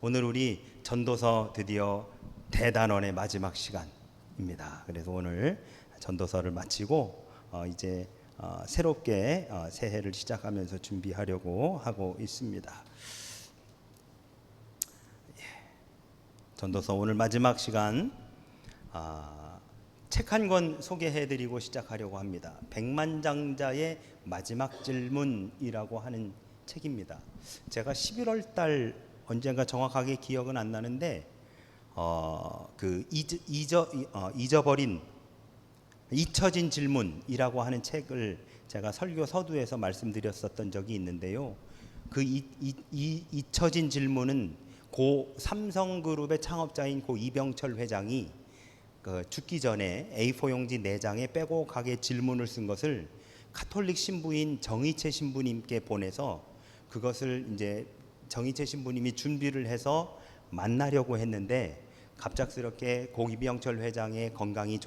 오늘 우리 전도서 드디어 대단원의 마지막 시간입니다. 그래서 오늘 전도서를 마치고 이제 새롭게 새해를 시작하면서 준비하려고 하고 있습니다. 전도서 오늘 마지막 시간 책 한 권 소개해드리고 시작하려고 합니다. 백만장자의 마지막 질문이라고 하는 책입니다. 제가 11월 달 언젠가 정확하게 기억은 안 나는데 잊어버린 잊혀진 질문이라고 하는 책을 제가 설교 서두에서 말씀드렸었던 적이 있는데요. 그 잊혀진 질문은 고 삼성그룹의 창업자인 고 이병철 회장이 죽기 전에 A4 용지 4장에 빼곡하게 질문을 쓴 것을 가톨릭 신부인 정희채 신부님께 보내서 그것을 이제 정희채 신부님이 준비를 해서 만나려고 했는데 갑작스럽게 고 이병철 회장의 건강이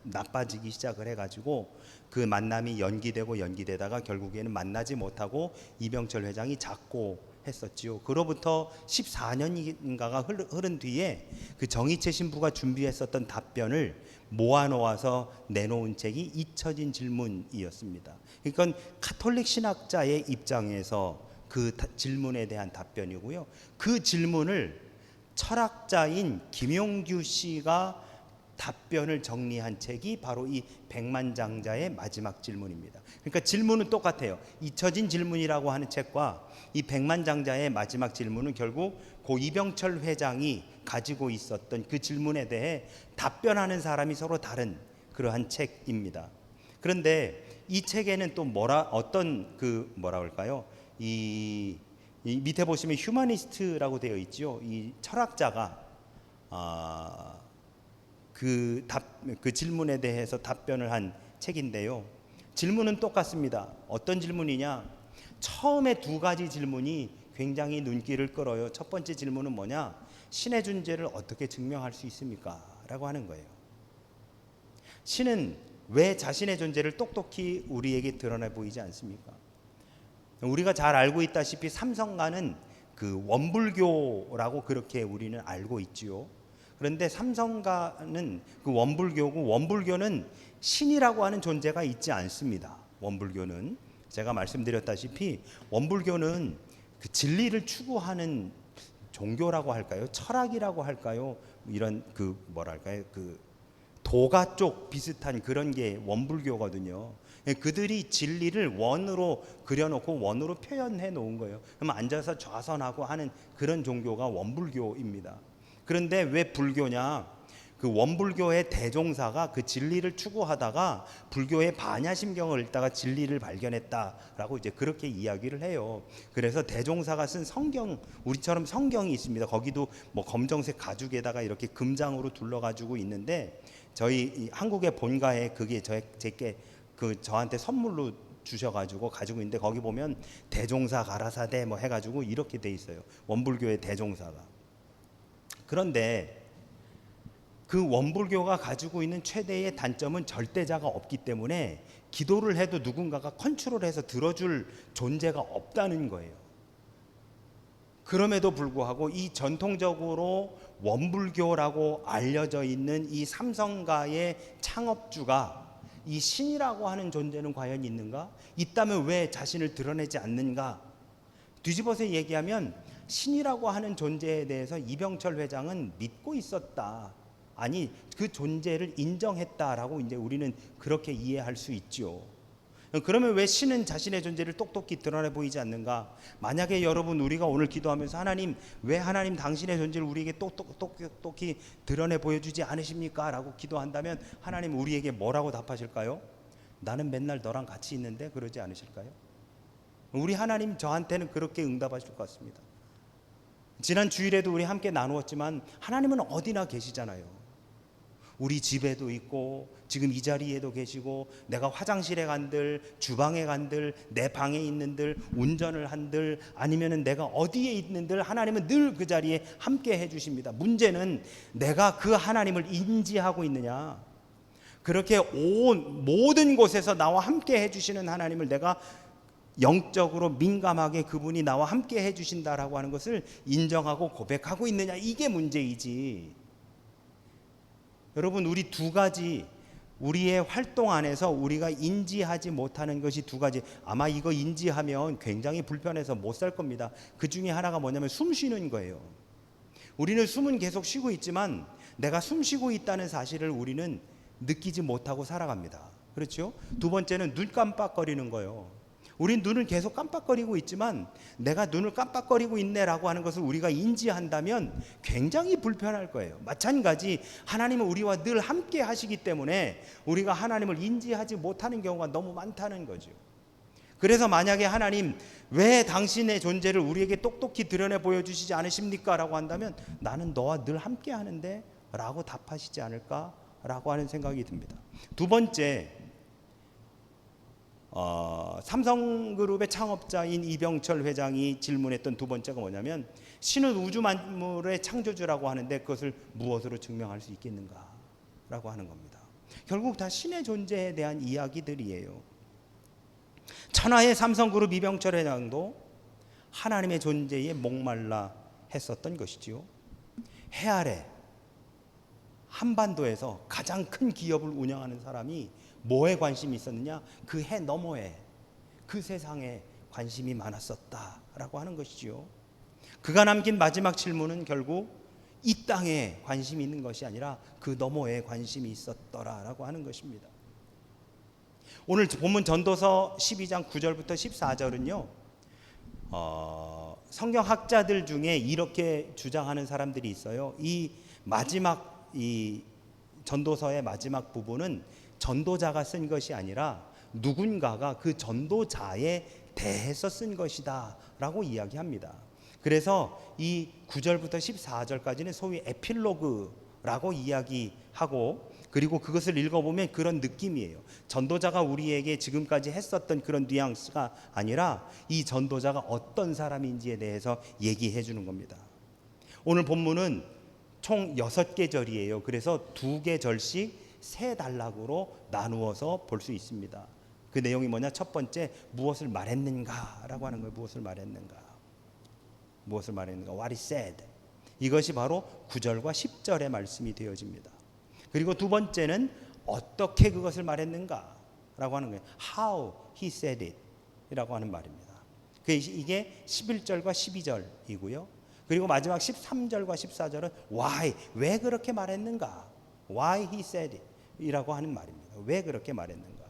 나빠지기 시작을 해가지고 그 만남이 연기되다가 결국에는 만나지 못하고 이병철 회장이 작고했었지요. 그로부터 14년인가가 흐른 뒤에 그 정희채 신부가 준비했었던 답변을 모아놓아서 내놓은 책이 잊혀진 질문이었습니다. 그러니까 가톨릭 신학자의 입장에서 그 질문에 대한 답변이고요. 그 질문을 철학자인 김용규 씨가 답변을 정리한 책이 바로 이 백만장자의 마지막 질문입니다. 그러니까 질문은 똑같아요. 잊혀진 질문이라고 하는 책과 이 백만장자의 마지막 질문은 결국 고 이병철 회장이 가지고 있었던 그 질문에 대해 답변하는 사람이 서로 다른 그러한 책입니다. 그런데 이 책에는 또 뭐라 할까요? 이 밑에 보시면 휴머니스트라고 되어 있죠. 이 철학자가 그 질문에 대해서 답변을 한 책인데요. 질문은 똑같습니다. 어떤 질문이냐? 처음에 두 가지 질문이 굉장히 눈길을 끌어요. 첫 번째 질문은 뭐냐? 신의 존재를 어떻게 증명할 수 있습니까? 라고 하는 거예요. 신은 왜 자신의 존재를 똑똑히 우리에게 드러내 보이지 않습니까? 우리가 잘 알고 있다시피 삼성가는 그 원불교라고 그렇게 우리는 알고 있지요. 그런데 삼성가는 그 원불교고, 원불교는 신이라고 하는 존재가 있지 않습니다. 원불교는 제가 말씀드렸다시피 원불교는 그 진리를 추구하는 종교라고 할까요? 철학이라고 할까요? 이런 그 도가 쪽 비슷한 그런 게 원불교거든요. 그들이 진리를 원으로 그려놓고 원으로 표현해 놓은 거예요. 그럼 앉아서 좌선하고 하는 그런 종교가 원불교입니다. 그런데 왜 불교냐? 그 원불교의 대종사가 그 진리를 추구하다가 불교의 반야심경을 읽다가 진리를 발견했다라고 이제 그렇게 이야기를 해요. 그래서 대종사가 쓴 성경, 우리처럼 성경이 있습니다. 거기도 뭐 검정색 가죽에다가 이렇게 금장으로 둘러가지고 있는데 저희 한국의 본가에 그게 제게 저한테 선물로 주셔가지고 가지고 있는데 거기 보면 대종사 가라사대 뭐 해가지고 이렇게 돼 있어요. 원불교의 대종사가. 그런데 그 원불교가 가지고 있는 최대의 단점은 절대자가 없기 때문에 기도를 해도 누군가가 컨트롤해서 들어줄 존재가 없다는 거예요. 그럼에도 불구하고 이 전통적으로 원불교라고 알려져 있는 이 삼성가의 창업주가 이 신이라고 하는 존재는 과연 있는가? 있다면 왜 자신을 드러내지 않는가? 뒤집어서 얘기하면 신이라고 하는 존재에 대해서 이병철 회장은 믿고 있었다. 아니, 그 존재를 인정했다라고 이제 우리는 그렇게 이해할 수 있죠. 그러면 왜 신은 자신의 존재를 똑똑히 드러내 보이지 않는가? 만약에 여러분 우리가 오늘 기도하면서 하나님, 왜 하나님 당신의 존재를 우리에게 똑똑히 드러내 보여주지 않으십니까? 라고 기도한다면 하나님 우리에게 뭐라고 답하실까요? 나는 맨날 너랑 같이 있는데 그러지 않으실까요? 우리 하나님 저한테는 그렇게 응답하실 것 같습니다. 지난 주일에도 우리 함께 나누었지만 하나님은 어디나 계시잖아요. 우리 집에도 있고 지금 이 자리에도 계시고 내가 화장실에 간들 주방에 간들 내 방에 있는들 운전을 한들 아니면은 내가 어디에 있는들 하나님은 늘 그 자리에 함께 해주십니다. 문제는 내가 그 하나님을 인지하고 있느냐, 그렇게 모든 곳에서 나와 함께 해주시는 하나님을 내가 영적으로 민감하게 그분이 나와 함께 해주신다라고 하는 것을 인정하고 고백하고 있느냐, 이게 문제이지. 여러분, 우리 두 가지, 우리의 활동 안에서 우리가 인지하지 못하는 것이 두 가지. 아마 이거 인지하면 굉장히 불편해서 못 살 겁니다. 그 중에 하나가 뭐냐면 숨 쉬는 거예요. 우리는 숨은 계속 쉬고 있지만 내가 숨 쉬고 있다는 사실을 우리는 느끼지 못하고 살아갑니다. 그렇죠? 두 번째는 눈 깜빡거리는 거예요. 우린 눈을 계속 깜빡거리고 있지만 내가 눈을 깜빡거리고 있네라고 하는 것을 우리가 인지한다면 굉장히 불편할 거예요. 마찬가지, 하나님은 우리와 늘 함께 하시기 때문에 우리가 하나님을 인지하지 못하는 경우가 너무 많다는 거죠. 그래서 만약에 하나님, 왜 당신의 존재를 우리에게 똑똑히 드러내 보여주시지 않으십니까? 라고 한다면 나는 너와 늘 함께 하는데 라고 답하시지 않을까? 라고 하는 생각이 듭니다. 두 번째, 삼성그룹의 창업자인 이병철 회장이 질문했던 두 번째가 뭐냐면, 신은 우주 만물의 창조주라고 하는데 그것을 무엇으로 증명할 수 있겠는가? 라고 하는 겁니다. 결국 다 신의 존재에 대한 이야기들이에요. 천하의 삼성그룹 이병철 회장도 하나님의 존재에 목말라 했었던 것이지요. 해 아래 한반도에서 가장 큰 기업을 운영하는 사람이 뭐에 관심이 있었느냐? 그 해 너머에, 그 세상에 관심이 많았었다라고 하는 것이지요. 그가 남긴 마지막 질문은 결국 이 땅에 관심이 있는 것이 아니라 그 너머에 관심이 있었더라라고 하는 것입니다. 오늘 본문 전도서 12장 9절부터 14절은요, 성경학자들 중에 이렇게 주장하는 사람들이 있어요. 이 마지막, 이 전도서의 마지막 부분은 전도자가 쓴 것이 아니라 누군가가 그 전도자에 대해서 쓴 것이다 라고 이야기합니다. 그래서 이 9절부터 14절까지는 소위 에필로그라고 이야기하고, 그리고 그것을 읽어보면 그런 느낌이에요. 전도자가 우리에게 지금까지 했었던 그런 뉘앙스가 아니라 이 전도자가 어떤 사람인지에 대해서 얘기해 주는 겁니다. 오늘 본문은 총 6개 절이에요. 그래서 2개 절씩 3단락으로 나누어서 볼 수 있습니다. 그 내용이 뭐냐? 첫 번째, 무엇을 말했는가 라고 하는 거예요. 무엇을 말했는가, 무엇을 말했는가, what he said. 이것이 바로 9절과 10절의 말씀이 되어집니다. 그리고 두 번째는 어떻게 그것을 말했는가 라고 하는 거예요. How he said it 이라고 하는 말입니다. 이게 11절과 12절이고요. 그리고 마지막 13절과 14절은 why, 왜 그렇게 말했는가, why he said it 이라고 하는 말입니다. 왜 그렇게 말했는가,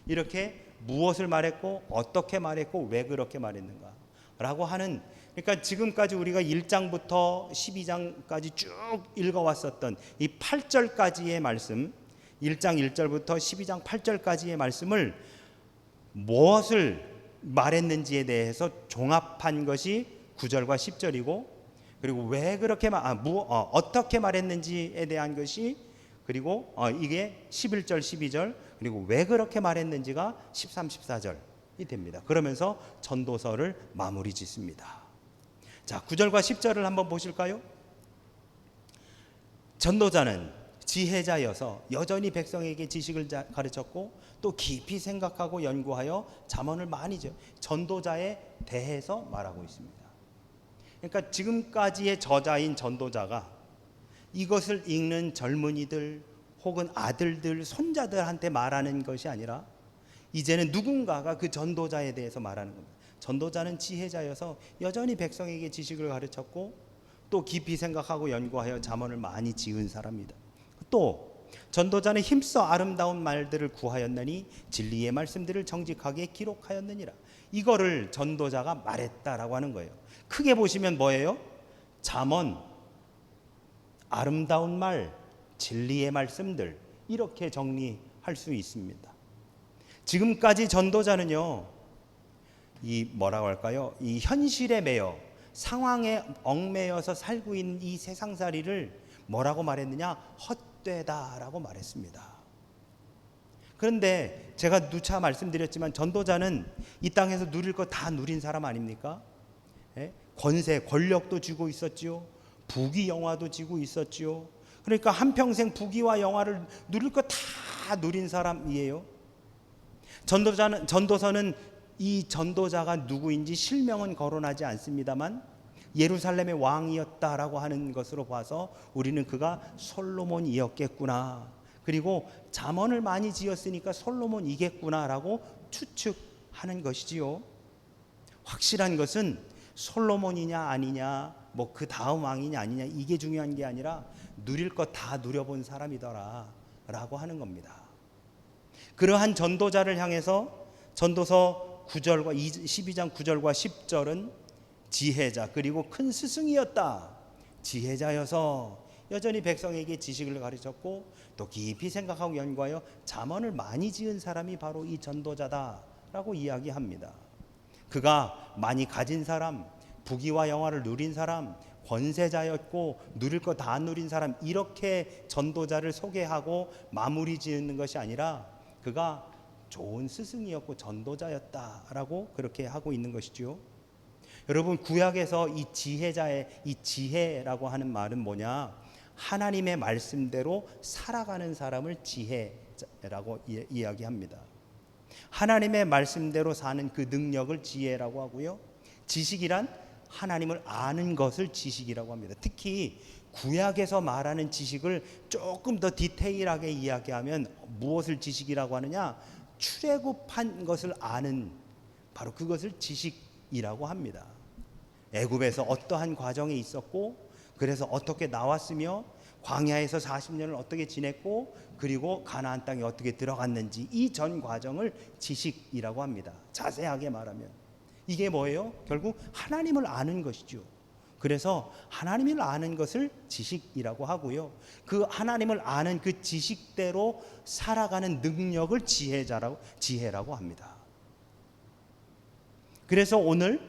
이렇게 무엇을 말했고 어떻게 말했고 왜 그렇게 말했는가 라고 하는, 그러니까 지금까지 우리가 1장부터 12장까지 쭉 읽어왔었던 이 8절까지의 말씀, 1장 1절부터 12장 8절까지의 말씀을 무엇을 말했는지에 대해서 종합한 것이 9절과 10절이고, 그리고 왜 그렇게 어떻게 말했는지에 대한 것이, 그리고 이게 11절 12절, 그리고 왜 그렇게 말했는지가 13, 14절이 됩니다. 그러면서 전도서를 마무리 짓습니다. 자, 9절과 10절을 한번 보실까요? 전도자는 지혜자여서 여전히 백성에게 지식을 가르쳤고 또 깊이 생각하고 연구하여 잠언을 많이 전도자에 대해서 말하고 있습니다. 그러니까 지금까지의 저자인 전도자가 이것을 읽는 젊은이들 혹은 아들들, 손자들한테 말하는 것이 아니라 이제는 누군가가 그 전도자에 대해서 말하는 겁니다. 전도자는 지혜자여서 여전히 백성에게 지식을 가르쳤고 또 깊이 생각하고 연구하여 잠언을 많이 지은 사람이다. 또 전도자는 힘써 아름다운 말들을 구하였느니 진리의 말씀들을 정직하게 기록하였느니라. 이거를 전도자가 말했다라고 하는 거예요. 크게 보시면 뭐예요? 잠언, 아름다운 말, 진리의 말씀들, 이렇게 정리할 수 있습니다. 지금까지 전도자는요, 이 뭐라고 할까요? 이 현실에 매여 상황에 얽매여서 살고 있는 이 세상살이를 뭐라고 말했느냐? 헛되다라고 말했습니다. 그런데 제가 누차 말씀드렸지만 전도자는 이 땅에서 누릴 거 다 누린 사람 아닙니까? 권세, 권력도 쥐고 있었지요. 부귀 영화도 쥐고 있었지요. 그러니까 한평생 부귀와 영화를 누릴 거 다 누린 사람이에요. 전도서는 이 전도자가 누구인지 실명은 거론하지 않습니다만 예루살렘의 왕이었다라고 하는 것으로 봐서 우리는 그가 솔로몬이었겠구나, 그리고 잠언을 많이 지었으니까 솔로몬이겠구나라고 추측하는 것이지요. 확실한 것은 솔로몬이냐 아니냐, 뭐 그 다음 왕이냐 아니냐, 이게 중요한 게 아니라 누릴 것 다 누려본 사람이더라 라고 하는 겁니다. 그러한 전도자를 향해서 전도서 9절과 12장 9절과 10절은 지혜자, 그리고 큰 스승이었다, 지혜자여서 여전히 백성에게 지식을 가르쳤고 또 깊이 생각하고 연구하여 잠언을 많이 지은 사람이 바로 이 전도자다라고 이야기합니다. 그가 많이 가진 사람, 부귀와 영화를 누린 사람, 권세자였고 누릴 거 다 누린 사람, 이렇게 전도자를 소개하고 마무리 지는 것이 아니라 그가 좋은 스승이었고 전도자였다라고 그렇게 하고 있는 것이죠. 여러분, 구약에서 이 지혜자의 이 지혜라고 하는 말은 뭐냐? 하나님의 말씀대로 살아가는 사람을 지혜라고 이야기합니다. 하나님의 말씀대로 사는 그 능력을 지혜라고 하고요, 지식이란 하나님을 아는 것을 지식이라고 합니다. 특히 구약에서 말하는 지식을 조금 더 디테일하게 이야기하면 무엇을 지식이라고 하느냐? 출애굽한 것을 아는, 바로 그것을 지식이라고 합니다. 애굽에서 어떠한 과정이 있었고, 그래서 어떻게 나왔으며 광야에서 40년을 어떻게 지냈고, 그리고 가나안 땅에 어떻게 들어갔는지, 이 전 과정을 지식이라고 합니다. 자세하게 말하면 이게 뭐예요? 결국 하나님을 아는 것이죠. 그래서 하나님을 아는 것을 지식이라고 하고요, 그 하나님을 아는 그 지식대로 살아가는 능력을 지혜라고 합니다. 그래서 오늘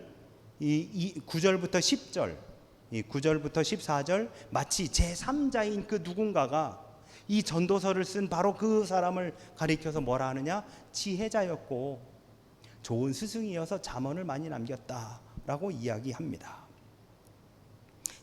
이 9절부터 10절, 이 9절부터 14절, 마치 제3자인 그 누군가가 이 전도서를 쓴 바로 그 사람을 가리켜서 뭐라 하느냐? 지혜자였고 좋은 스승이어서 잠언을 많이 남겼다라고 이야기합니다.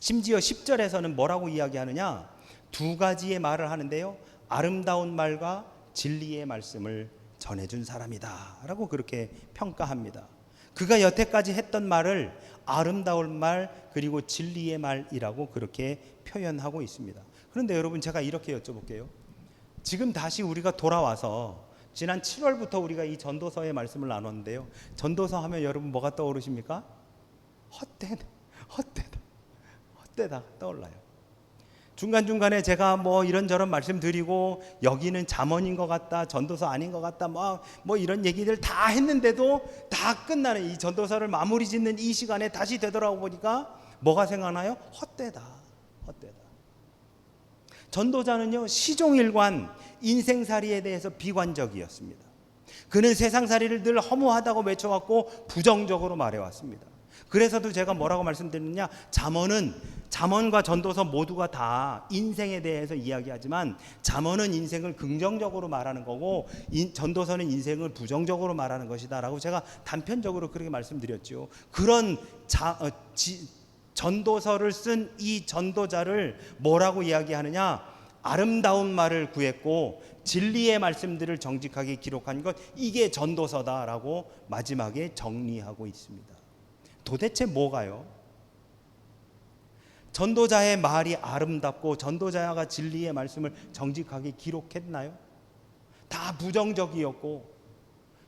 심지어 10절에서는 뭐라고 이야기하느냐? 두 가지의 말을 하는데요, 아름다운 말과 진리의 말씀을 전해준 사람이다 라고 그렇게 평가합니다. 그가 여태까지 했던 말을 아름다울 말, 그리고 진리의 말이라고 그렇게 표현하고 있습니다. 그런데 여러분, 제가 이렇게 여쭤볼게요. 지금 다시 우리가 돌아와서 지난 7월부터 우리가 이 전도서의 말씀을 나눴는데요, 전도서 하면 여러분 뭐가 떠오르십니까? 헛되다 떠올라요. 중간중간에 제가 뭐 이런저런 말씀드리고 여기는 잠언인 것 같다, 전도서 아닌 것 같다, 뭐 이런 얘기들 다 했는데도 다 끝나는 이 전도서를 마무리 짓는 이 시간에 다시 되돌아오 보니까 뭐가 생각나요? 헛되다. 전도자는요, 시종일관 인생살이에 대해서 비관적이었습니다. 그는 세상살이를 늘 허무하다고 외쳐왔고 부정적으로 말해왔습니다. 그래서도 제가 뭐라고 말씀드리느냐, 잠언과 전도서 모두가 다 인생에 대해서 이야기하지만 잠언은 인생을 긍정적으로 말하는 거고 전도서는 인생을 부정적으로 말하는 것이다 라고 제가 단편적으로 그렇게 말씀드렸죠. 그런 전도서를 쓴 이 전도자를 뭐라고 이야기하느냐? 아름다운 말을 구했고 진리의 말씀들을 정직하게 기록한 것, 이게 전도서다라고 마지막에 정리하고 있습니다. 도대체 뭐가요? 전도자의 말이 아름답고 전도자가 진리의 말씀을 정직하게 기록했나요? 다 부정적이었고,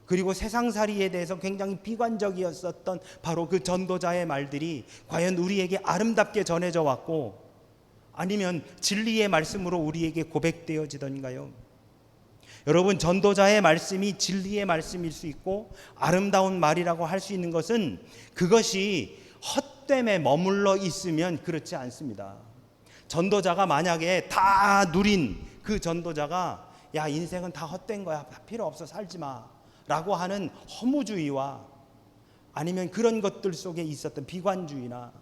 그리고 세상살이에 대해서 굉장히 비관적이었었던 바로 그 전도자의 말들이 과연 우리에게 아름답게 전해져 왔고, 아니면 진리의 말씀으로 우리에게 고백되어지던가요? 여러분, 전도자의 말씀이 진리의 말씀일 수 있고 아름다운 말이라고 할 수 있는 것은 그것이 헛됨에 머물러 있으면 그렇지 않습니다. 전도자가 만약에 다 누린 그 전도자가 야, 인생은 다 헛된 거야, 필요 없어, 살지 마 라고 하는 허무주의와 아니면 그런 것들 속에 있었던 비관주의나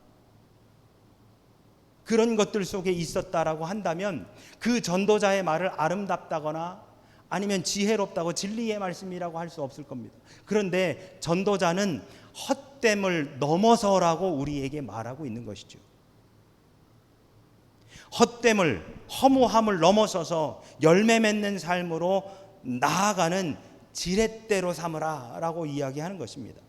그런 것들 속에 있었다라고 한다면 그 전도자의 말을 아름답다거나 아니면 지혜롭다고 진리의 말씀이라고 할 수 없을 겁니다. 그런데 전도자는 헛됨을 넘어서라고 우리에게 말하고 있는 것이죠. 헛됨을, 허무함을 넘어서서 열매 맺는 삶으로 나아가는 지렛대로 삼으라 라고 이야기하는 것입니다.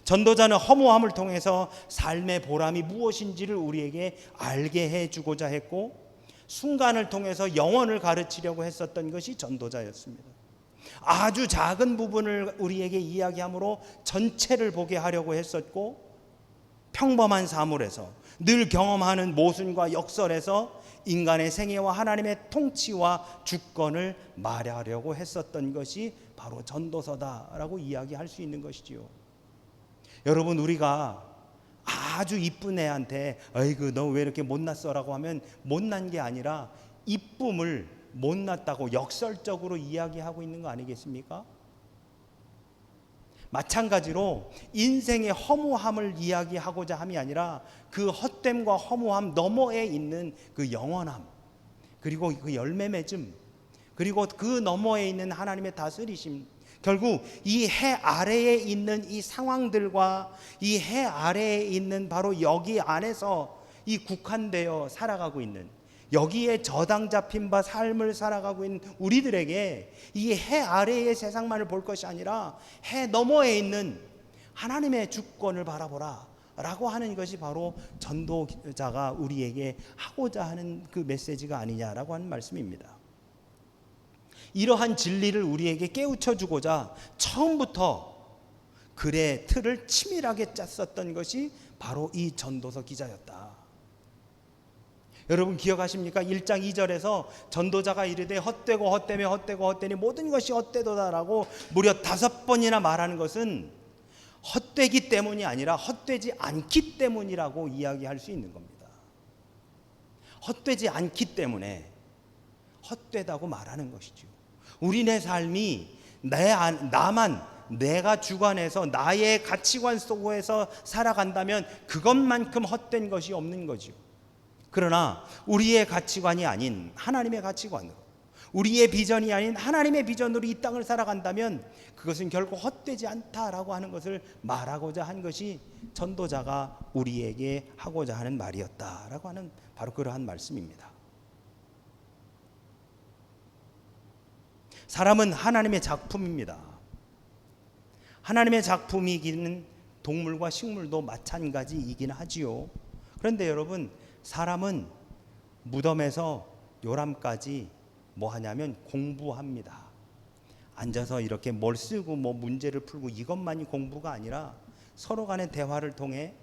전도자는 허무함을 통해서 삶의 보람이 무엇인지를 우리에게 알게 해주고자 했고, 순간을 통해서 영혼을 가르치려고 했었던 것이 전도자였습니다. 아주 작은 부분을 우리에게 이야기함으로 전체를 보게 하려고 했었고, 평범한 사물에서 늘 경험하는 모순과 역설에서 인간의 생애와 하나님의 통치와 주권을 말하려고 했었던 것이 바로 전도서다라고 이야기할 수 있는 것이지요. 여러분, 우리가 아주 이쁜 애한테 아이고 너 왜 이렇게 못났어라고 하면 못난 게 아니라 이쁨을 못났다고 역설적으로 이야기하고 있는 거 아니겠습니까? 마찬가지로 인생의 허무함을 이야기하고자 함이 아니라 그 헛됨과 허무함 너머에 있는 그 영원함, 그리고 그 열매 맺음, 그리고 그 너머에 있는 하나님의 다스리심, 결국 이 해 아래에 있는 이 상황들과 이 해 아래에 있는 바로 여기 안에서 이 국한되어 살아가고 있는, 여기에 저당 잡힌 바 삶을 살아가고 있는 우리들에게 이 해 아래의 세상만을 볼 것이 아니라 해 너머에 있는 하나님의 주권을 바라보라 라고 하는 것이 바로 전도자가 우리에게 하고자 하는 그 메시지가 아니냐라고 하는 말씀입니다. 이러한 진리를 우리에게 깨우쳐 주고자 처음부터 글의 틀을 치밀하게 짰었던 것이 바로 이 전도서 기자였다. 여러분 기억하십니까? 1장 2절에서 전도자가 이르되 헛되고 헛되며 헛되고 헛되니 모든 것이 헛되도다라고 무려 5번이나 말하는 것은 헛되기 때문이 아니라 헛되지 않기 때문이라고 이야기할 수 있는 겁니다. 헛되지 않기 때문에 헛되다고 말하는 것이죠. 우리네 삶이 나만 내가 주관해서 나의 가치관 속에서 살아간다면 그것만큼 헛된 것이 없는 거죠. 그러나 우리의 가치관이 아닌 하나님의 가치관으로, 우리의 비전이 아닌 하나님의 비전으로 이 땅을 살아간다면 그것은 결코 헛되지 않다라고 하는 것을 말하고자 한 것이 전도자가 우리에게 하고자 하는 말이었다라고 하는 바로 그러한 말씀입니다. 사람은 하나님의 작품입니다. 하나님의 작품이기는 동물과 식물도 마찬가지이긴 하지요. 그런데 여러분, 사람은 무덤에서 요람까지 뭐 하냐면 공부합니다. 앉아서 이렇게 뭘 쓰고 뭐 문제를 풀고 이것만이 공부가 아니라 서로 간의 대화를 통해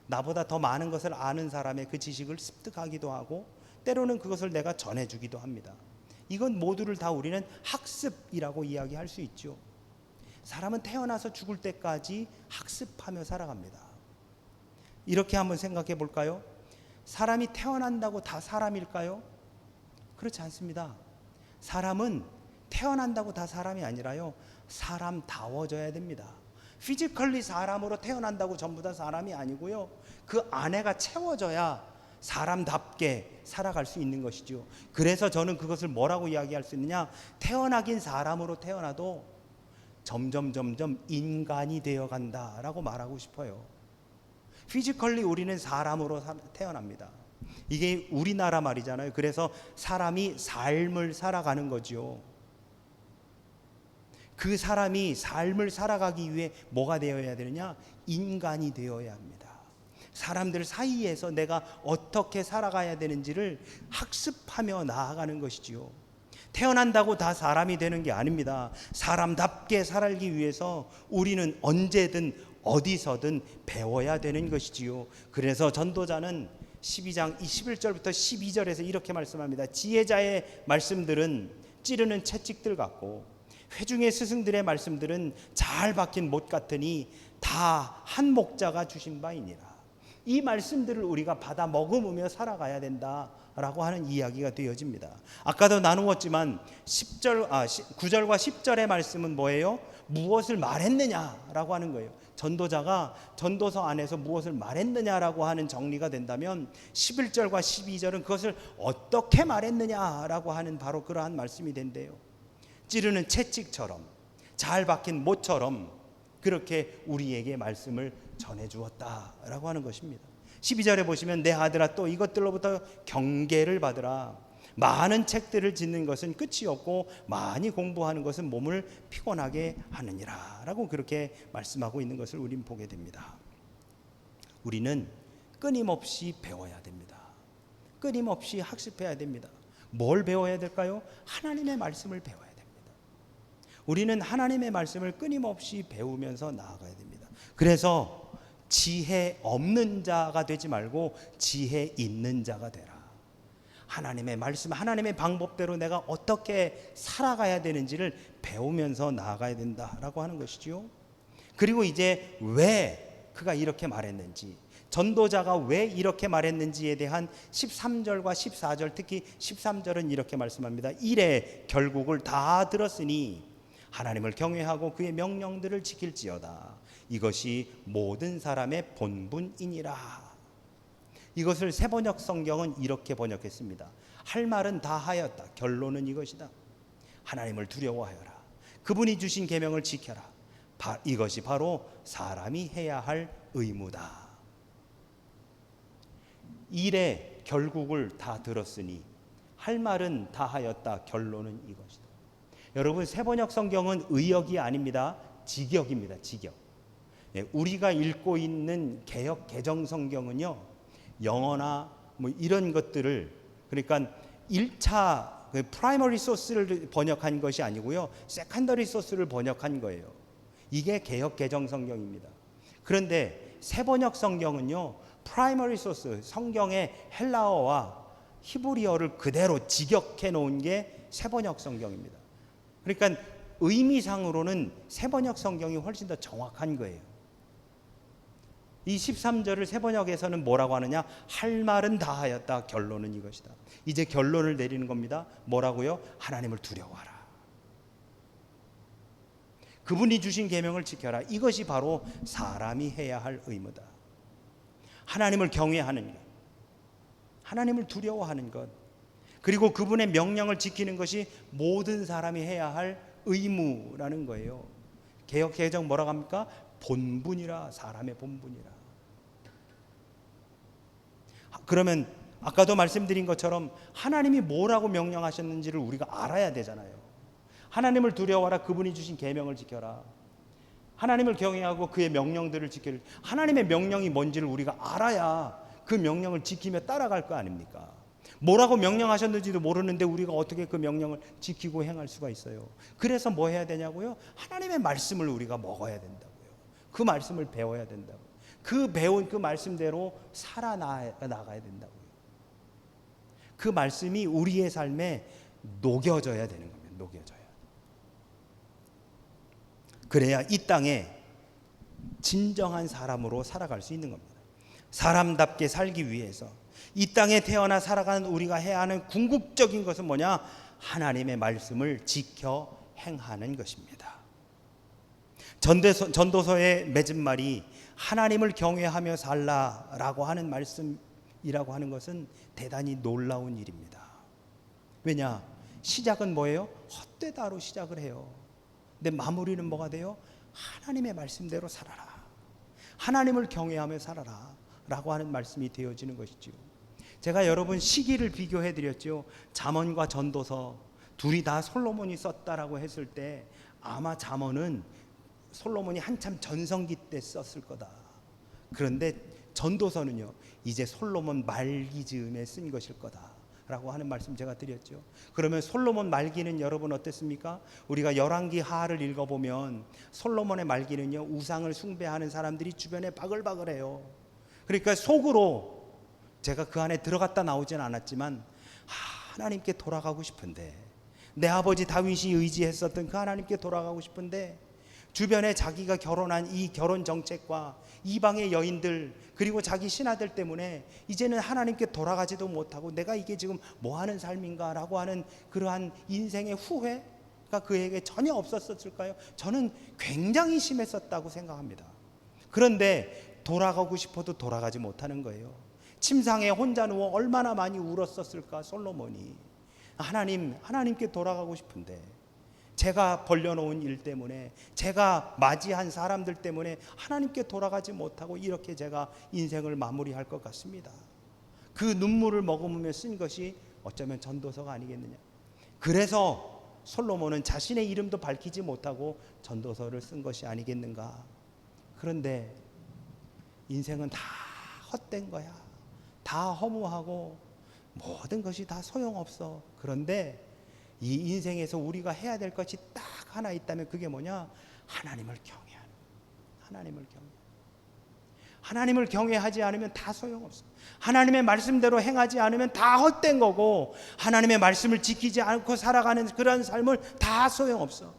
나보다 더 많은 것을 아는 사람의 그 지식을 습득하기도 하고, 때로는 그것을 내가 전해주기도 합니다. 이건 모두를 다 우리는 학습이라고 이야기할 수 있죠. 사람은 태어나서 죽을 때까지 학습하며 살아갑니다. 이렇게 한번 생각해 볼까요? 사람이 태어난다고 다 사람일까요? 그렇지 않습니다. 사람은 태어난다고 다 사람이 아니라요, 사람다워져야 됩니다. 피지컬리 사람으로 태어난다고 전부 다 사람이 아니고요, 그 안에가 채워져야 사람답게 살아갈 수 있는 것이죠. 그래서 저는 그것을 뭐라고 이야기할 수 있느냐, 태어나긴 사람으로 태어나도 점점 인간이 되어간다라고 말하고 싶어요. 피지컬리 우리는 사람으로 태어납니다. 이게 우리나라 말이잖아요. 그래서 사람이 삶을 살아가는 거죠. 그 사람이 삶을 살아가기 위해 뭐가 되어야 되느냐? 인간이 되어야 합니다. 사람들 사이에서 내가 어떻게 살아가야 되는지를 학습하며 나아가는 것이지요. 태어난다고 다 사람이 되는 게 아닙니다. 사람답게 살기 위해서 우리는 언제든 어디서든 배워야 되는 것이지요. 그래서 전도자는 12장 21절부터 12절에서 이렇게 말씀합니다. 지혜자의 말씀들은 찌르는 채찍들 같고 회중의 스승들의 말씀들은 잘 박힌 못 같으니 다 한 목자가 주신 바이니라. 이 말씀들을 우리가 받아 머금으며 살아가야 된다라고 하는 이야기가 되어집니다. 아까도 나누었지만 9절과 10절의 말씀은 뭐예요? 무엇을 말했느냐라고 하는 거예요. 전도자가 전도서 안에서 무엇을 말했느냐라고 하는 정리가 된다면 11절과 12절은 그것을 어떻게 말했느냐라고 하는 바로 그러한 말씀이 된대요. 찌르는 채찍처럼, 잘 박힌 못처럼 그렇게 우리에게 말씀을 전해주었다라고 하는 것입니다. 12절에 보시면 내 아들아 또 이것들로부터 경계를 받으라. 많은 책들을 짓는 것은 끝이 없고 많이 공부하는 것은 몸을 피곤하게 하느니라 라고 그렇게 말씀하고 있는 것을 우리는 보게 됩니다. 우리는 끊임없이 배워야 됩니다. 끊임없이 학습해야 됩니다. 뭘 배워야 될까요? 하나님의 말씀을 배워야 됩니다. 우리는 하나님의 말씀을 끊임없이 배우면서 나아가야 됩니다. 그래서 지혜 없는 자가 되지 말고 지혜 있는 자가 되라. 하나님의 말씀, 하나님의 방법대로 내가 어떻게 살아가야 되는지를 배우면서 나아가야 된다라고 하는 것이지요. 그리고 이제 왜 그가 이렇게 말했는지, 전도자가 왜 이렇게 말했는지에 대한 13절과 14절, 특히 13절은 이렇게 말씀합니다. 이래 결국을 다 들었으니 하나님을 경외하고 그의 명령들을 지킬지어다. 이것이 모든 사람의 본분이니라. 이것을 새번역 성경은 이렇게 번역했습니다. 할 말은 다 하였다. 결론은 이것이다. 하나님을 두려워하여라. 그분이 주신 계명을 지켜라. 이것이 바로 사람이 해야 할 의무다. 일의 결국을 다 들었으니 할 말은 다 하였다. 결론은 이것이다. 여러분, 새번역 성경은 의역이 아닙니다. 직역입니다. 직역. 우리가 읽고 있는 개역 개정 성경은요, 영어나 뭐 이런 것들을, 그러니까 1차 프라이머리 소스를 번역한 것이 아니고요, 세컨더리 소스를 번역한 거예요. 이게 개역 개정 성경입니다. 그런데 새번역 성경은요, 프라이머리 소스, 성경의 헬라어와 히브리어를 그대로 직역해 놓은 게 새번역 성경입니다. 그러니까 의미상으로는 새번역 성경이 훨씬 더 정확한 거예요. 이 13절을 새번역에서는 뭐라고 하느냐? 할 말은 다 하였다. 결론은 이것이다. 이제 결론을 내리는 겁니다. 뭐라고요? 하나님을 두려워하라. 그분이 주신 계명을 지켜라. 이것이 바로 사람이 해야 할 의무다. 하나님을 경외하는 것, 하나님을 두려워하는 것, 그리고 그분의 명령을 지키는 것이 모든 사람이 해야 할 의무라는 거예요. 개역 개정 뭐라고 합니까? 본분이라. 사람의 본분이라. 그러면 아까도 말씀드린 것처럼 하나님이 뭐라고 명령하셨는지를 우리가 알아야 되잖아요. 하나님을 두려워하라. 그분이 주신 계명을 지켜라. 하나님을 경외하고 그의 명령들을 지킬, 하나님의 명령이 뭔지를 우리가 알아야 그 명령을 지키며 따라갈 거 아닙니까? 뭐라고 명령하셨는지도 모르는데 우리가 어떻게 그 명령을 지키고 행할 수가 있어요? 그래서 뭐 해야 되냐고요? 하나님의 말씀을 우리가 먹어야 된다고요. 그 말씀을 배워야 된다고요. 그 배운 그 말씀대로 살아나가야 된다고요. 그 말씀이 우리의 삶에 녹여져야 되는 겁니다. 녹여져야. 그래야 이 땅에 진정한 사람으로 살아갈 수 있는 겁니다. 사람답게 살기 위해서 이 땅에 태어나 살아가는 우리가 해야 하는 궁극적인 것은 뭐냐? 하나님의 말씀을 지켜 행하는 것입니다. 전도서의 맺은 말이 하나님을 경외하며 살라라고 하는 말씀이라고 하는 것은 대단히 놀라운 일입니다. 왜냐? 시작은 뭐예요? 헛되다로 시작을 해요. 근데 마무리는 뭐가 돼요? 하나님의 말씀대로 살아라. 하나님을 경외하며 살아라 라고 하는 말씀이 되어지는 것이지요. 제가 여러분 시기를 비교해 드렸죠. 잠언과 전도서 둘이 다 솔로몬이 썼다라고 했을 때 아마 잠언은 솔로몬이 한참 전성기 때 썼을 거다. 그런데 전도서는요, 이제 솔로몬 말기 즈음에 쓴 것일 거다 라고 하는 말씀 제가 드렸죠. 그러면 솔로몬 말기는 여러분 어땠습니까? 우리가 열왕기 하를 읽어보면 솔로몬의 말기는요, 우상을 숭배하는 사람들이 주변에 바글바글해요. 그러니까 속으로 제가 그 안에 들어갔다 나오진 않았지만 하나님께 돌아가고 싶은데, 내 아버지 다윗이 의지했었던 그 하나님께 돌아가고 싶은데, 주변에 자기가 결혼한 이 결혼 정책과 이방의 여인들, 그리고 자기 신하들 때문에 이제는 하나님께 돌아가지도 못하고 내가 이게 지금 뭐 하는 삶인가 라고 하는 그러한 인생의 후회가 그에게 전혀 없었을까요? 저는 굉장히 심했었다고 생각합니다. 그런데 돌아가고 싶어도 돌아가지 못하는 거예요. 침상에 혼자 누워 얼마나 많이 울었었을까 솔로몬이. 하나님께 돌아가고 싶은데, 제가 벌려놓은 일 때문에, 제가 맞이한 사람들 때문에 하나님께 돌아가지 못하고 이렇게 제가 인생을 마무리할 것 같습니다. 그 눈물을 머금으며 쓴 것이 어쩌면 전도서가 아니겠느냐. 그래서 솔로몬은 자신의 이름도 밝히지 못하고 전도서를 쓴 것이 아니겠는가. 그런데 인생은 다 헛된 거야. 다 허무하고 모든 것이 다 소용없어. 그런데 이 인생에서 우리가 해야 될 것이 딱 하나 있다면 그게 뭐냐? 하나님을 경외하는. 하나님을 경외. 하나님을 경외하지 않으면 다 소용없어. 하나님의 말씀대로 행하지 않으면 다 헛된 거고, 하나님의 말씀을 지키지 않고 살아가는 그런 삶을 다 소용없어.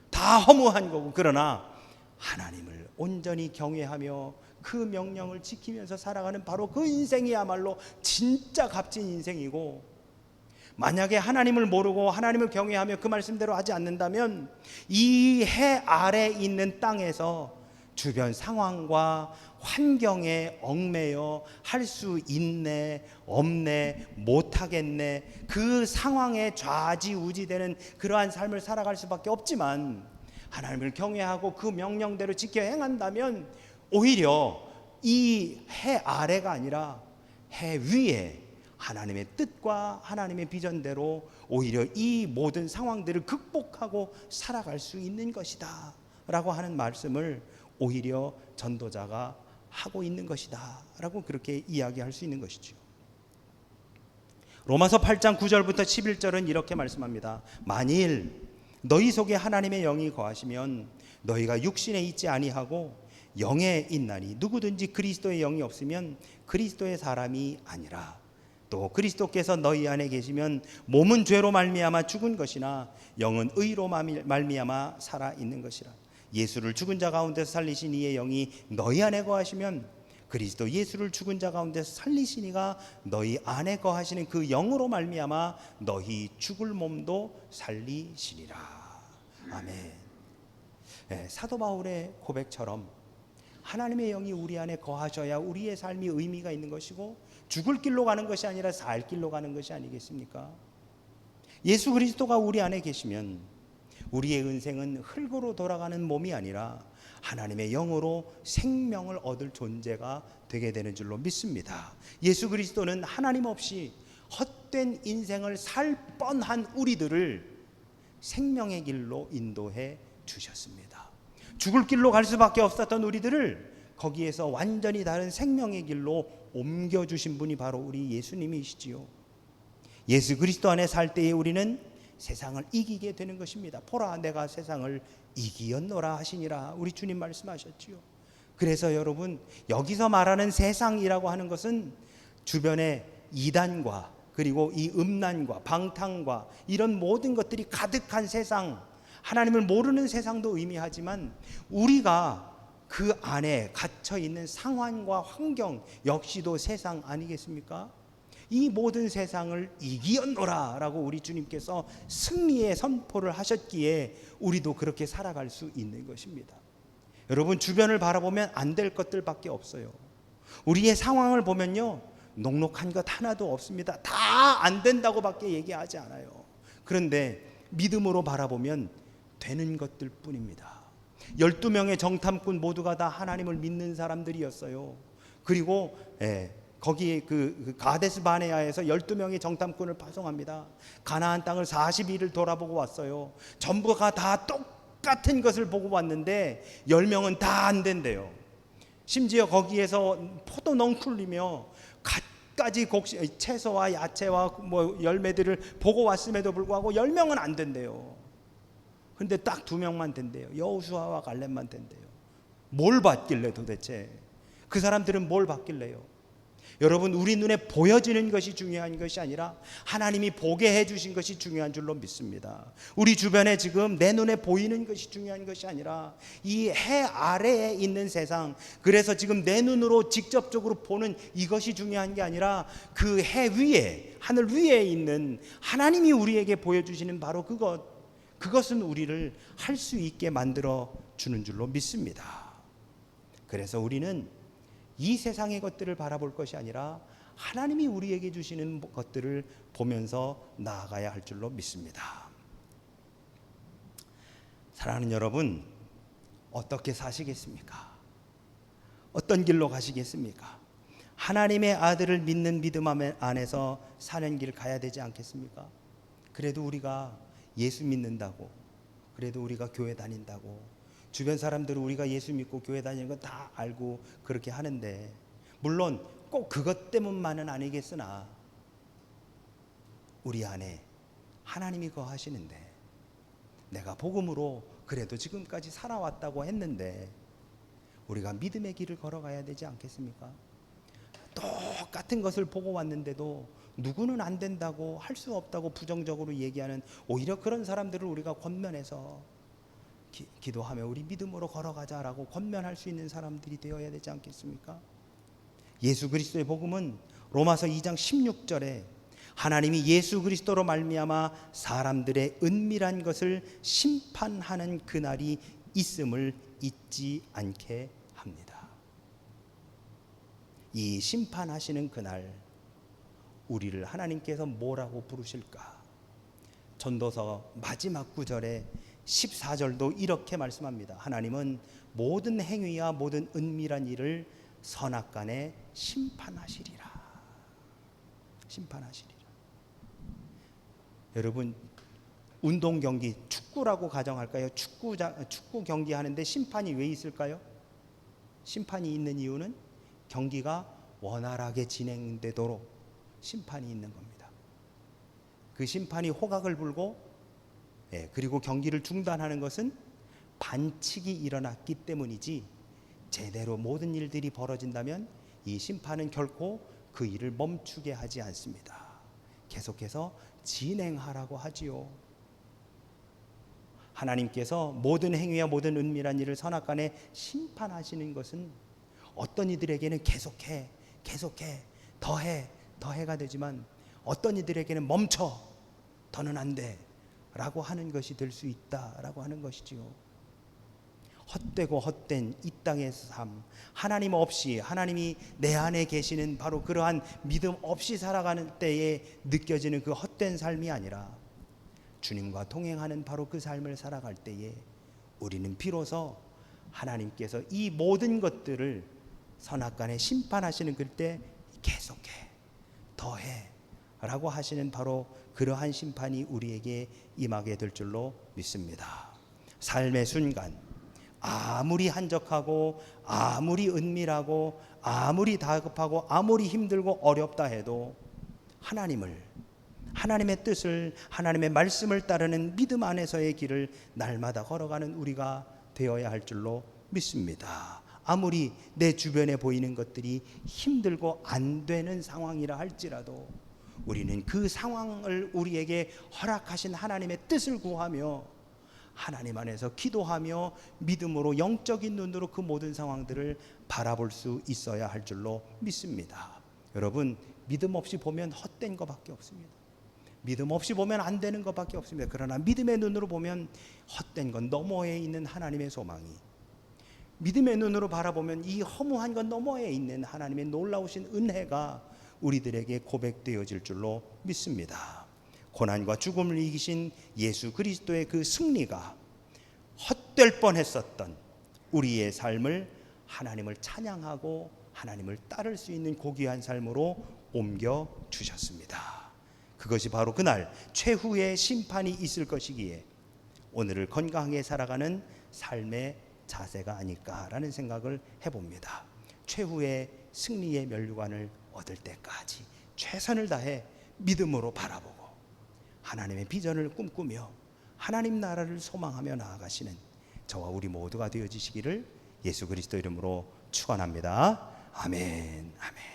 다 허무한 거고. 그러나 하나님을 온전히 경외하며 그 명령을 지키면서 살아가는 바로 그 인생이야말로 진짜 값진 인생이고, 만약에 하나님을 모르고 하나님을 경외하며 그 말씀대로 하지 않는다면 이 해 아래 있는 땅에서 주변 상황과 환경에 얽매여 할 수 있네 없네 못하겠네 그 상황에 좌지우지되는 그러한 삶을 살아갈 수밖에 없지만, 하나님을 경외하고 그 명령대로 지켜 행한다면 오히려 이 해 아래가 아니라 해 위에 하나님의 뜻과 하나님의 비전대로 오히려 이 모든 상황들을 극복하고 살아갈 수 있는 것이다 라고 하는 말씀을 오히려 전도자가 하고 있는 것이다 라고 그렇게 이야기할 수 있는 것이죠. 로마서 8장 9절부터 11절은 이렇게 말씀합니다. 만일 너희 속에 하나님의 영이 거하시면 너희가 육신에 있지 아니하고 영에 있나니, 누구든지 그리스도의 영이 없으면 그리스도의 사람이 아니라. 또 그리스도께서 너희 안에 계시면 몸은 죄로 말미암아 죽은 것이나 영은 의로 말미암아 살아 있는 것이라. 예수를 죽은 자 가운데서 살리신 이의 영이 너희 안에 거하시면 그리스도 예수를 죽은 자 가운데서 살리신 이가 너희 안에 거하시는 그 영으로 말미암아 너희 죽을 몸도 살리시리라. 아멘. 네, 사도 바울의 고백처럼 하나님의 영이 우리 안에 거하셔야 우리의 삶이 의미가 있는 것이고, 죽을 길로 가는 것이 아니라 살 길로 가는 것이 아니겠습니까? 예수 그리스도가 우리 안에 계시면 우리의 인생은 흙으로 돌아가는 몸이 아니라 하나님의 영으로 생명을 얻을 존재가 되게 되는 줄로 믿습니다. 예수 그리스도는 하나님 없이 헛된 인생을 살 뻔한 우리들을 생명의 길로 인도해 주셨습니다. 죽을 길로 갈 수밖에 없었던 우리들을 거기에서 완전히 다른 생명의 길로 옮겨주신 분이 바로 우리 예수님이시지요. 예수 그리스도 안에 살 때에 우리는 세상을 이기게 되는 것입니다. 보라 내가 세상을 이기었노라 하시니라 우리 주님 말씀하셨지요. 그래서 여러분, 여기서 말하는 세상이라고 하는 것은 주변에 이단과 그리고 이 음란과 방탕과 이런 모든 것들이 가득한 세상, 하나님을 모르는 세상도 의미하지만 우리가 그 안에 갇혀 있는 상황과 환경 역시도 세상 아니겠습니까? 이 모든 세상을 이기었노라 라고 우리 주님께서 승리의 선포를 하셨기에 우리도 그렇게 살아갈 수 있는 것입니다. 여러분, 주변을 바라보면 안 될 것들밖에 없어요. 우리의 상황을 보면요, 녹록한 것 하나도 없습니다. 다 안 된다고 밖에 얘기하지 않아요. 그런데 믿음으로 바라보면 되는 것들 뿐입니다. 12명의 정탐꾼 모두가 다 하나님을 믿는 사람들이었어요. 그리고 거기 그 가데스 바네아에서 12명의 정탐꾼을 파송합니다. 가나안 땅을 40일을 돌아보고 왔어요. 전부가 다 똑같은 것을 보고 왔는데 10명은 다 안 된대요. 심지어 거기에서 포도 넝쿨리며 갖가지 채소와 야채와 뭐 열매들을 보고 왔음에도 불구하고 10명은 안 된대요. 그런데 딱 2명만 된대요. 여호수아와 갈렙만 된대요. 뭘 봤길래 도대체? 그 사람들은 뭘 봤길래요? 여러분, 우리 눈에 보여지는 것이 중요한 것이 아니라 하나님이 보게 해주신 것이 중요한 줄로 믿습니다. 우리 주변에 지금 내 눈에 보이는 것이 중요한 것이 아니라 이 해 아래에 있는 세상, 그래서 지금 내 눈으로 직접적으로 보는 이것이 중요한 게 아니라 그 해 위에, 하늘 위에 있는 하나님이 우리에게 보여주시는 바로 그것은 우리를 할 수 있게 만들어 주는 줄로 믿습니다. 그래서 우리는 이 세상의 것들을 바라볼 것이 아니라 하나님이 우리에게 주시는 것들을 보면서 나아가야 할 줄로 믿습니다. 사랑하는 여러분, 어떻게 사시겠습니까? 어떤 길로 가시겠습니까? 하나님의 아들을 믿는 믿음 안에서 사는 길 가야 되지 않겠습니까? 그래도 우리가 예수 믿는다고, 그래도 우리가 교회 다닌다고, 주변 사람들은 우리가 예수 믿고 교회 다니는 거 다 알고 그렇게 하는데, 물론 꼭 그것 때문만은 아니겠으나 우리 안에 하나님이 거하시는데, 내가 복음으로 그래도 지금까지 살아왔다고 했는데 우리가 믿음의 길을 걸어가야 되지 않겠습니까? 똑같은 것을 보고 왔는데도 누구는 안 된다고, 할 수 없다고 부정적으로 얘기하는, 오히려 그런 사람들을 우리가 권면해서 기도하며 우리 믿음으로 걸어가자라고 권면할 수 있는 사람들이 되어야 되지 않겠습니까? 예수 그리스도의 복음은 로마서 2장 16절에 하나님이 예수 그리스도로 말미암아 사람들의 은밀한 것을 심판하는 그날이 있음을 잊지 않게 합니다. 이 심판하시는 그날, 우리를 하나님께서 뭐라고 부르실까? 전도서 마지막 구절에 14절도 이렇게 말씀합니다. 하나님은 모든 행위와 모든 은밀한 일을 선악간에 심판하시리라. 심판하시리라. 여러분, 운동 경기, 축구라고 가정할까요? 축구 경기 하는데 심판이 왜 있을까요? 심판이 있는 이유는 경기가 원활하게 진행되도록 심판이 있는 겁니다. 그 심판이 호각을 불고, 그리고 경기를 중단하는 것은 반칙이 일어났기 때문이지, 제대로 모든 일들이 벌어진다면 이 심판은 결코 그 일을 멈추게 하지 않습니다. 계속해서 진행하라고 하지요. 하나님께서 모든 행위와 모든 은밀한 일을 선악간에 심판하시는 것은 어떤 이들에게는 계속해 더해가 되지만, 어떤 이들에게는 멈춰, 더는 안 돼 라고 하는 것이 될 수 있다라고 하는 것이지요. 헛되고 헛된 이 땅의 삶, 하나님 없이, 하나님이 내 안에 계시는 바로 그러한 믿음 없이 살아가는 때에 느껴지는 그 헛된 삶이 아니라, 주님과 동행하는 바로 그 삶을 살아갈 때에 우리는 비로소 하나님께서 이 모든 것들을 선악간에 심판하시는 그때 계속해, 더해 라고 하시는 바로 그러한 심판이 우리에게 임하게 될 줄로 믿습니다. 삶의 순간, 아무리 한적하고 아무리 은밀하고 아무리 다급하고 아무리 힘들고 어렵다 해도 하나님의 뜻을, 하나님의 말씀을 따르는 믿음 안에서의 길을 날마다 걸어가는 우리가 되어야 할 줄로 믿습니다. 아무리 내 주변에 보이는 것들이 힘들고 안 되는 상황이라 할지라도 우리는 그 상황을 우리에게 허락하신 하나님의 뜻을 구하며 하나님 안에서 기도하며 믿음으로, 영적인 눈으로 그 모든 상황들을 바라볼 수 있어야 할 줄로 믿습니다. 여러분, 믿음 없이 보면 헛된 것밖에 없습니다. 믿음 없이 보면 안 되는 것밖에 없습니다. 그러나 믿음의 눈으로 보면 헛된 건 너머에 있는 하나님의 소망이, 믿음의 눈으로 바라보면 이 허무한 건 너머에 있는 하나님의 놀라우신 은혜가 우리들에게 고백되어질 줄로 믿습니다. 고난과 죽음을 이기신 예수 그리스도의 그 승리가 헛될 뻔했었던 우리의 삶을 하나님을 찬양하고 하나님을 따를 수 있는 고귀한 삶으로 옮겨 주셨습니다. 그것이 바로 그날 최후의 심판이 있을 것이기에 오늘을 건강하게 살아가는 삶의 자세가 아닐까라는 생각을 해봅니다. 최후의 승리의 면류관을 얻을 때까지 최선을 다해 믿음으로 바라보고 하나님의 비전을 꿈꾸며 하나님 나라를 소망하며 나아가시는 저와 우리 모두가 되어지시기를 예수 그리스도 이름으로 축원합니다. 아멘, 아멘.